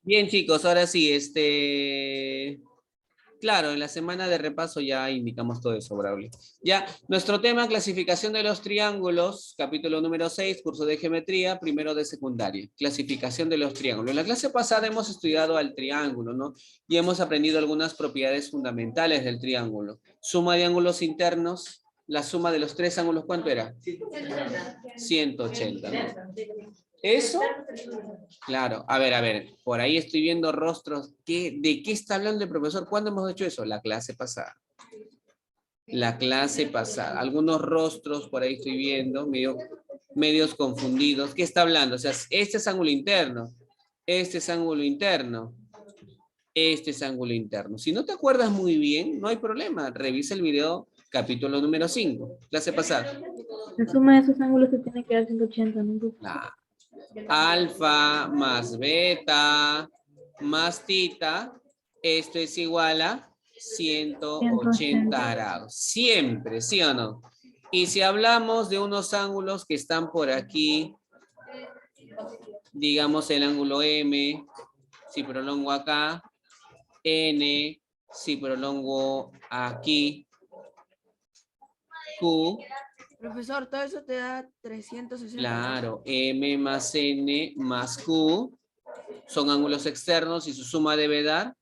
Bien, chicos, ahora sí, claro, en la semana de repaso ya indicamos todo eso, Braulio. Ya, nuestro tema, clasificación de los triángulos, capítulo número 6, curso de geometría, primero de secundaria, clasificación de los triángulos. En la clase pasada hemos estudiado al triángulo, ¿no? Y hemos aprendido algunas propiedades fundamentales del triángulo. Suma de ángulos internos, la suma de los tres ángulos, ¿cuánto era? 180, ¿no? ¿Eso? Claro, a ver, por ahí estoy viendo rostros. ¿De qué está hablando el profesor? ¿Cuándo hemos hecho eso? La clase pasada. La clase pasada. Algunos rostros por ahí estoy viendo, medios confundidos. ¿Qué está hablando? O sea, este es ángulo interno, este es ángulo interno, este es ángulo interno. Si no te acuerdas muy bien, no hay problema. Revisa el video capítulo número 5, clase pasada. La suma de esos ángulos se tiene que dar 180, ¿no? Alfa más beta más tita, esto es igual a 180 grados. Siempre, ¿sí o no? Y si hablamos de unos ángulos que están por aquí, digamos el ángulo M, si prolongo acá, N, si prolongo aquí, Q. Profesor, todo eso te da 360. Claro, M más N más Q son ángulos externos y su suma debe dar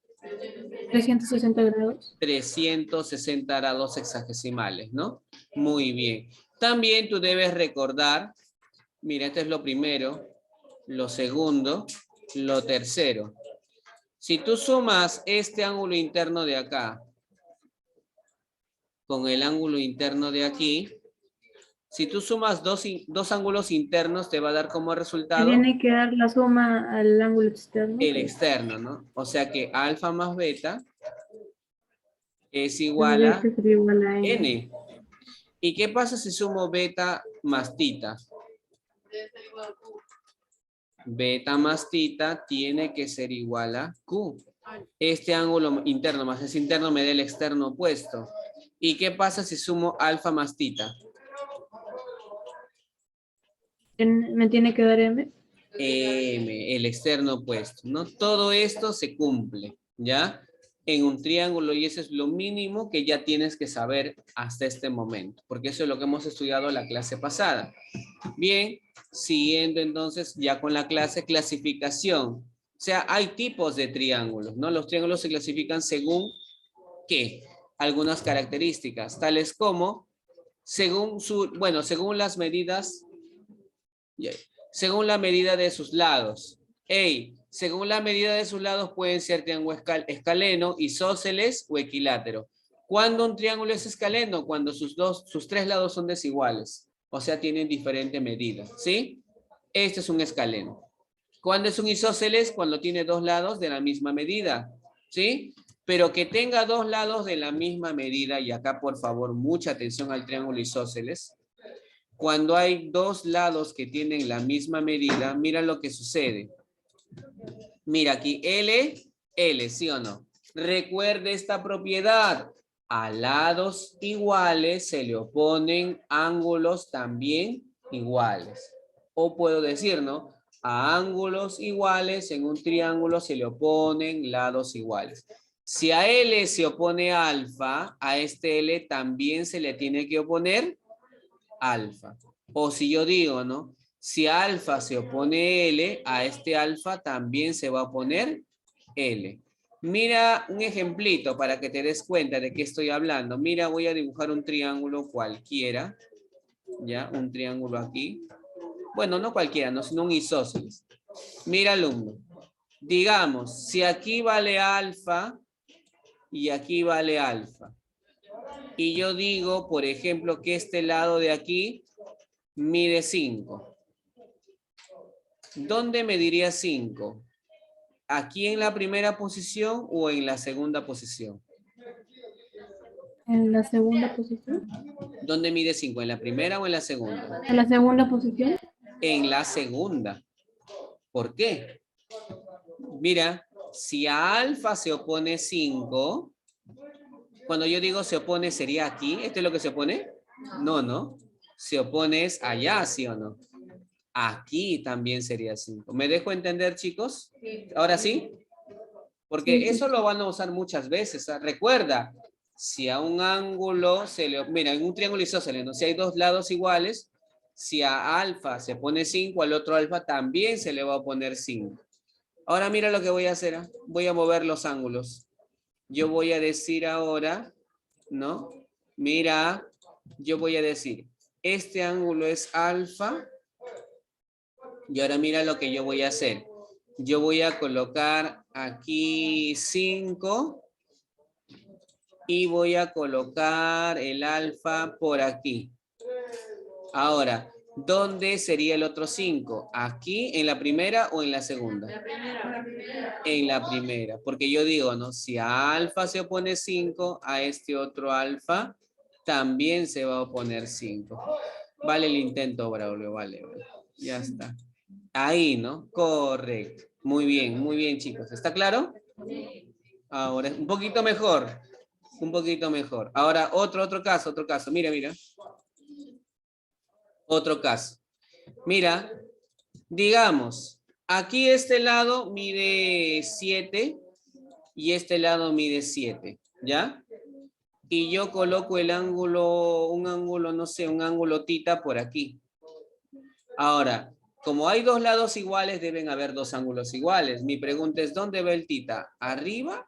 360 grados. 360 grados hexagesimales, ¿no? Muy bien. También tú debes recordar, mira, esto es lo primero, lo segundo, lo tercero. Si tú sumas este ángulo interno de acá con el ángulo interno de aquí, si tú sumas dos ángulos internos, te va a dar como resultado Tiene que dar la suma al ángulo externo. el externo, ¿no? O sea que alfa más beta es igual a N. ¿Y qué pasa si sumo beta más tita? Beta más tita tiene que ser igual a Q. Este ángulo interno más ese interno me da el externo opuesto. ¿Y qué pasa si sumo alfa más tita? Me tiene que dar M. M, el externo opuesto, ¿no? Todo esto se cumple, ¿ya? En un triángulo, y eso es lo mínimo que ya tienes que saber hasta este momento, porque eso es lo que hemos estudiado la clase pasada. Bien, siguiendo entonces ya con la clase clasificación. O sea, hay tipos de triángulos, ¿no? Los triángulos se clasifican según, ¿qué? Algunas características, tales como, según según las medidas, según la medida de sus lados. Según la medida de sus lados pueden ser triángulo escaleno, isósceles o equilátero. ¿Cuándo un triángulo es escaleno? Cuando sus tres lados son desiguales. O sea, tienen diferente medida, ¿sí? Este es un escaleno. ¿Cuándo es un isósceles? Cuando tiene dos lados de la misma medida, ¿sí? Pero que tenga dos lados de la misma medida, y acá por favor mucha atención al triángulo isósceles. Cuando hay dos lados que tienen la misma medida, mira lo que sucede. Mira aquí, L, ¿sí o no? Recuerde esta propiedad. A lados iguales se le oponen ángulos también iguales. O puedo decir, ¿no? A ángulos iguales en un triángulo se le oponen lados iguales. Si a L se opone alfa, a este L también se le tiene que oponer alfa. O si yo digo, ¿no? Si alfa se opone L, a este alfa también se va a oponer L. Mira un ejemplito para que te des cuenta de qué estoy hablando. Mira, voy a dibujar un triángulo cualquiera. ¿Ya? Un triángulo aquí. Bueno, no cualquiera, no, sino un isósceles. Mira, alumno. Digamos, si aquí vale alfa y aquí vale alfa. Y yo digo, por ejemplo, que este lado de aquí mide 5. ¿Dónde mediría 5? ¿Aquí en la primera posición o en la segunda posición? En la segunda posición. ¿Dónde mide 5? ¿En la primera o en la segunda? En la segunda posición. En la segunda. ¿Por qué? Mira, si a alfa se opone 5, cuando yo digo se opone sería aquí. ¿Esto es lo que se opone? No, no. Se opone es allá, ¿sí o no? aquí también sería 5. ¿Me dejo entender, chicos? ¿Ahora sí? Porque Sí, sí. eso lo van a usar muchas veces. ¿Ah? Recuerda, si a un ángulo se le... Mira, en un triángulo isósceles, ¿no? Si hay dos lados iguales, si a alfa se pone 5, al otro alfa también se le va a poner 5. Ahora mira lo que voy a hacer. ¿Ah? Voy a mover los ángulos. Yo voy a decir ahora, ¿no? Mira, yo voy a decir, este ángulo es alfa. Y ahora mira lo que yo voy a hacer. Yo voy a colocar aquí 5 y voy a colocar el alfa por aquí. Ahora, ¿dónde sería el otro 5? ¿Aquí, en la primera o en la segunda? En la primera, porque yo digo, ¿no? Si a alfa se opone 5, a este otro alfa también se va a oponer 5. Vale el intento, Braulio, vale. Ya está. Ahí, ¿no? Correcto. Muy bien, chicos. ¿Está claro? Ahora, un poquito mejor. Un poquito mejor. Ahora, otro caso. Mira. Otro caso. Mira, digamos, aquí este lado mide 7 y este lado mide 7, ¿ya? Y yo coloco el ángulo, un ángulo, no sé, un ángulo tita por aquí. Ahora, como hay dos lados iguales, deben haber dos ángulos iguales. Mi pregunta es, ¿dónde va el tita? ¿Arriba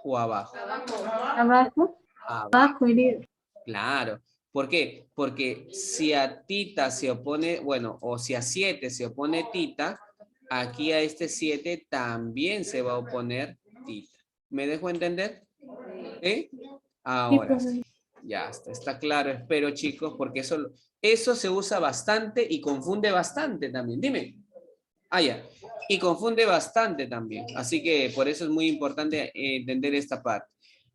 o abajo? Abajo. Abajo. Abajo iría. Claro. ¿Por qué? Porque si a tita se opone, bueno, o si a 7 se opone tita, aquí a este 7 también se va a oponer tita. ¿Me dejo entender? ¿Sí? Sí, Ahora profe. sí. Ya está claro, espero, chicos, porque eso se usa bastante y confunde bastante también. Dime. Ah, ya. Y confunde bastante también. Así que por eso es muy importante entender esta parte.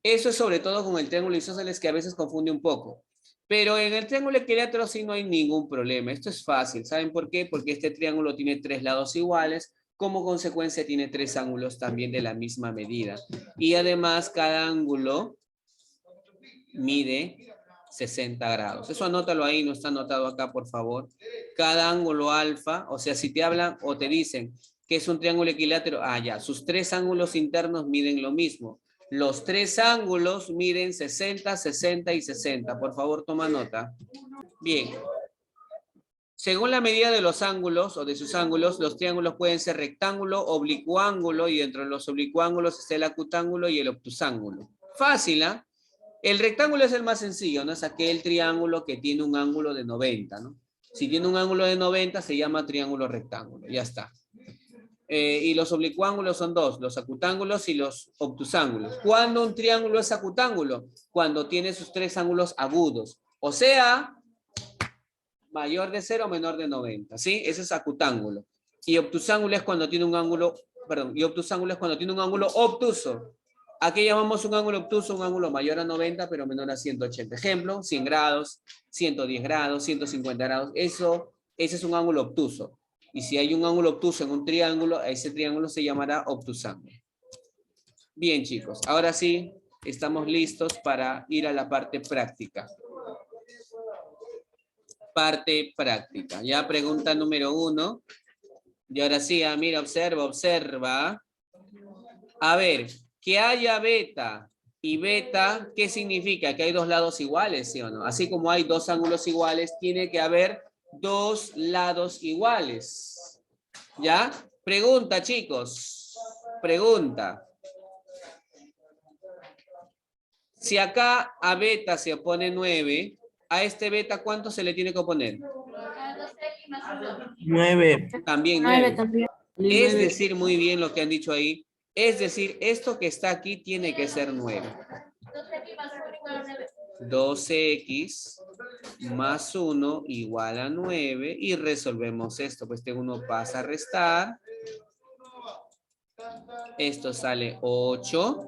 Eso es sobre todo con el triángulo isósceles que a veces confunde un poco. Pero en el triángulo equilátero sí no hay ningún problema. Esto es fácil. ¿Saben por qué? Porque este triángulo tiene 3 lados iguales. Como consecuencia tiene 3 ángulos también de la misma medida. Y además cada ángulo mide 60 grados. Eso anótalo ahí, no está anotado acá, por favor. Cada ángulo alfa, o sea, si te hablan o te dicen que es un triángulo equilátero, ya, sus 3 ángulos internos miden lo mismo. Los 3 ángulos miden 60, 60 y 60. Por favor, toma nota. Bien. Según la medida de los ángulos o de sus ángulos, los triángulos pueden ser rectángulo, oblicuángulo, y dentro de los oblicuángulos está el acutángulo y el obtusángulo. Fácil, ¿ah? El rectángulo es el más sencillo, ¿no? Es aquel triángulo que tiene un ángulo de 90, ¿no? Si tiene un ángulo de 90, se llama triángulo rectángulo. Ya está. Y los oblicuángulos son dos, los acutángulos y los obtusángulos. ¿Cuándo un triángulo es acutángulo? Cuando tiene sus 3 ángulos agudos. O sea, mayor de 0 o menor de 90, ¿sí? Ese es acutángulo. Y obtusángulo es cuando tiene un ángulo, y obtusángulo es cuando tiene un ángulo obtuso. Aquí llamamos un ángulo obtuso, un ángulo mayor a 90, pero menor a 180. Ejemplo, 100 grados, 110 grados, 150 grados. Ese es un ángulo obtuso. Y si hay un ángulo obtuso en un triángulo, ese triángulo se llamará obtusángulo. Bien, chicos. Ahora sí, estamos listos para ir a la parte práctica. Parte práctica. Ya pregunta número 1. Y ahora sí, mira, observa. A ver, que haya beta y beta, ¿qué significa? Que hay dos lados iguales, ¿sí o no? Así como hay dos ángulos iguales, tiene que haber dos lados iguales. ¿Ya? Pregunta, chicos. Pregunta. Si acá a beta se opone 9, a este beta, ¿cuánto se le tiene que oponer? 9. También 9 9. también. Es decir, muy bien lo que han dicho ahí. Es decir, esto que está aquí tiene que ser 9. 12x más 1 igual a 9. Y resolvemos esto. Pues este 1 pasa a restar. Esto sale 8.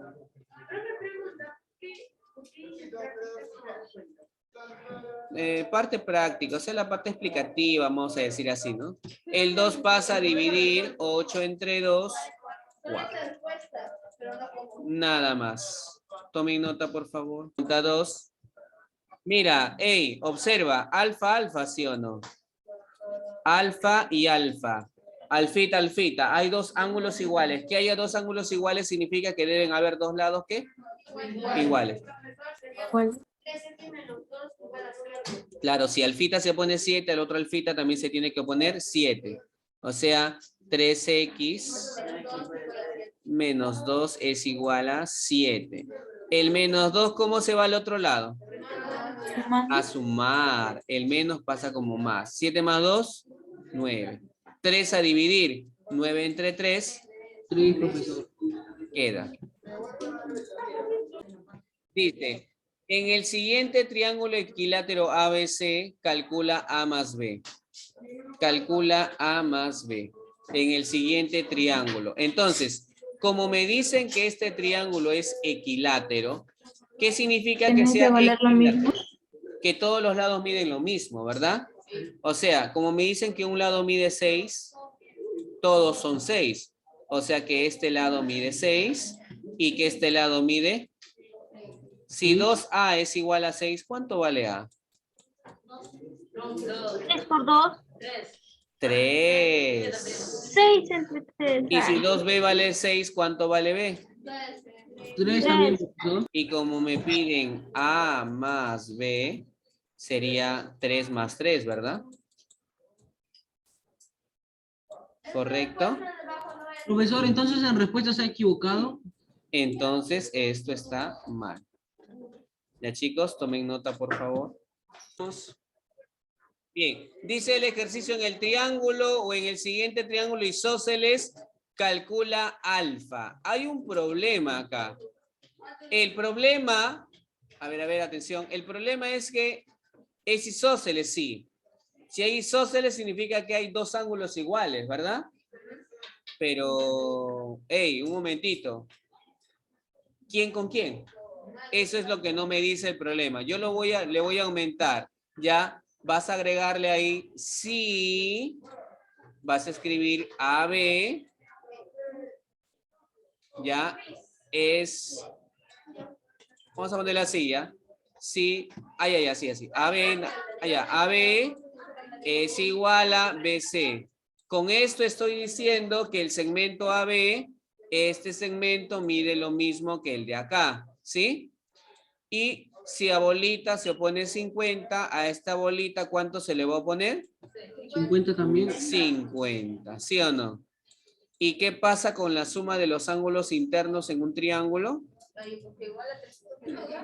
Parte práctica, o sea, la parte explicativa, vamos a decir así, ¿no? El 2 pasa a dividir 8 entre 2, 4. Nada más. Tomen nota, por favor. Pregunta 2. Mira, hey, observa, alfa, alfa, ¿sí o no? Alfa y alfa. Alfita, alfita. Hay dos ángulos iguales. Que haya dos ángulos iguales significa que deben haber dos lados, ¿qué? Iguales. ¿Cuál? Claro, si alfita se pone 7, al otro alfita también se tiene que poner 7. O sea, 3x menos 2 es igual a 7. El menos 2, ¿cómo se va al otro lado? A sumar. El menos pasa como más. 7 más 2, 9. 3 a dividir. 9 entre 3. 3, profesor. Queda. Dice, en el siguiente triángulo equilátero ABC, calcula A más B. Calcula A más B. En el siguiente triángulo. Entonces, como me dicen que este triángulo es equilátero, ¿qué significa que ¿Tienen que sea valer lo equilátero? mismo? Que todos los lados miden lo mismo, ¿verdad? O sea, como me dicen que un lado mide 6, todos son 6. O sea que este lado mide 6 y que este lado mide... Si 2A es igual a 6, ¿cuánto vale A? 3 por 2, 3. 6 entre 3. Y si 2B vale 6, ¿cuánto vale B? 3 también, profesor. Y como me piden A más B, sería 3 más 3, ¿verdad? ¿Correcto? Profesor, entonces en respuesta se ha equivocado. Entonces, esto está mal. Ya, chicos, tomen nota, por favor. Bien, dice el ejercicio en el triángulo o en el siguiente triángulo isósceles, calcula alfa. Hay un problema acá. El problema, a ver, atención. El problema es que es isósceles, sí. Si hay isósceles significa que hay dos ángulos iguales, ¿verdad? Pero, hey, un momentito. ¿Quién con quién? Eso es lo que no me dice el problema. Yo le voy a aumentar. Ya vas a agregarle ahí si vas a escribir AB. Ya es. Vamos a ponerla así, ¿ya? Si, así. AB, allá, AB es igual a BC. Con esto estoy diciendo que el segmento AB, este segmento mide lo mismo que el de acá, ¿sí? Y si a bolita se opone 50, a esta bolita, ¿cuánto se le va a poner? 50 también. 50, ¿sí o no? ¿Y qué pasa con la suma de los ángulos internos en un triángulo?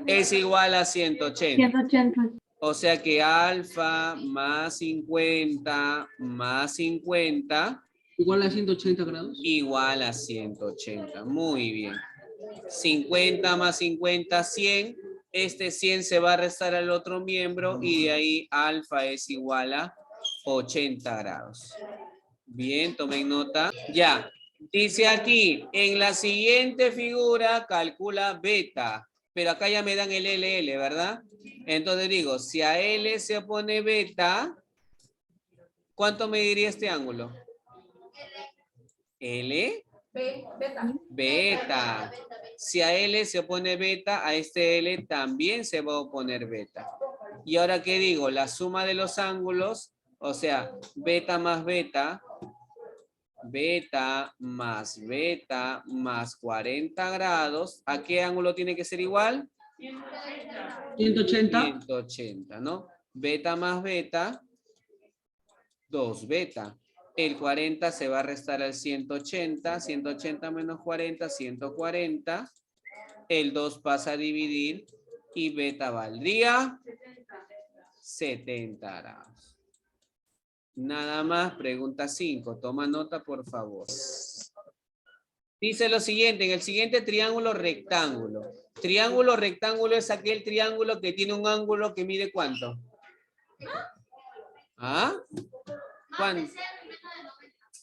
Es igual a 180. 180. O sea que alfa más 50 más 50 Igual a 180 grados. igual a 180. Muy bien. 50 más 50, 100. Este 100 se va a restar al otro miembro y de ahí alfa es igual a 80 grados. Bien, tomen nota. Ya, dice aquí, en la siguiente figura calcula beta, pero acá ya me dan el LL, ¿verdad? Entonces digo, si a L se opone beta, ¿cuánto mediría este ángulo? L. Beta. Si a L se opone beta, a este L también se va a oponer beta. Y ahora, ¿qué digo? La suma de los ángulos, o sea, beta más 40 grados. ¿A qué ángulo tiene que ser igual? 180. 180, ¿no? Beta más beta, 2 beta. El 40 se va a restar al 180. 180 menos 40, 140. El 2 pasa a dividir y beta valdría 70 grados. Nada más, pregunta 5. Toma nota, por favor. Dice lo siguiente, en el siguiente triángulo rectángulo. Triángulo rectángulo es aquel triángulo que tiene un ángulo que mide ¿cuánto? ¿Ah? ¿Cuánto?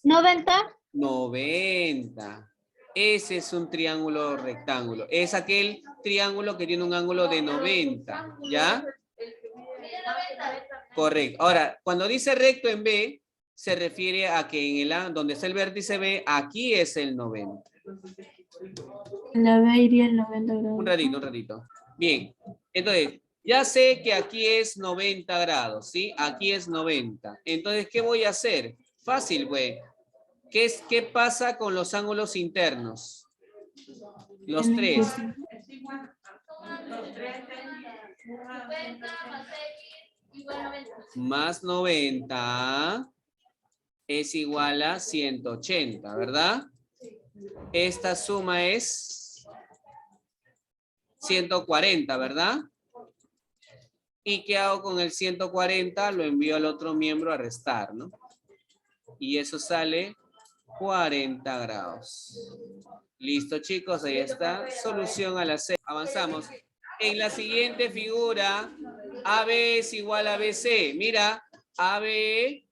90. 90. Ese es un triángulo rectángulo. Es aquel triángulo que tiene un ángulo de 90. ¿Ya? Correcto. Ahora, cuando dice recto en B, se refiere a que en el donde está el vértice B, aquí es el 90. En la B iría el 90 grados. Un ratito. Bien. Entonces, Ya sé que aquí es 90 grados, ¿sí? Aquí es 90. Entonces, ¿qué voy a hacer? Fácil, güey. ¿Qué pasa con los ángulos internos? Los N tres. por 5. Más 90 es igual a 180, ¿verdad? Esta suma es 140, ¿verdad? ¿Y qué hago con el 140? Lo envío al otro miembro a restar, ¿no? Y eso sale 40 grados. Listo, chicos, ahí está. Solución a la C. Avanzamos. En la siguiente figura, AB es igual a BC. Mira, AB,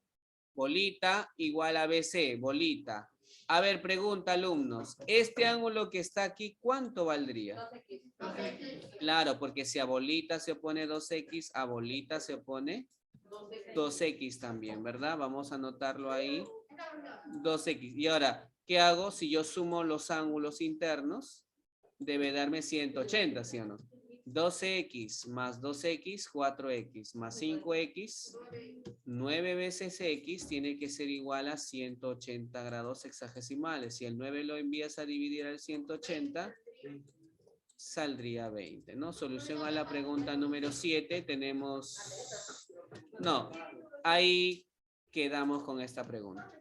bolita, igual a BC, bolita. A ver, pregunta, alumnos. Este ángulo que está aquí, ¿cuánto valdría? Claro, porque si a bolita se opone 2x, a bolita se opone 2x también, ¿verdad? Vamos a anotarlo ahí. 2x. Y ahora, ¿qué hago? Si yo sumo los ángulos internos, debe darme 180, ¿sí o no? 12x más 2x, 4x más 5x, 9 veces x tiene que ser igual a 180 grados hexagesimales. Si el 9 lo envías a dividir al 180, saldría 20, ¿no? Solución a la pregunta número 7 tenemos... No, ahí quedamos con esta pregunta.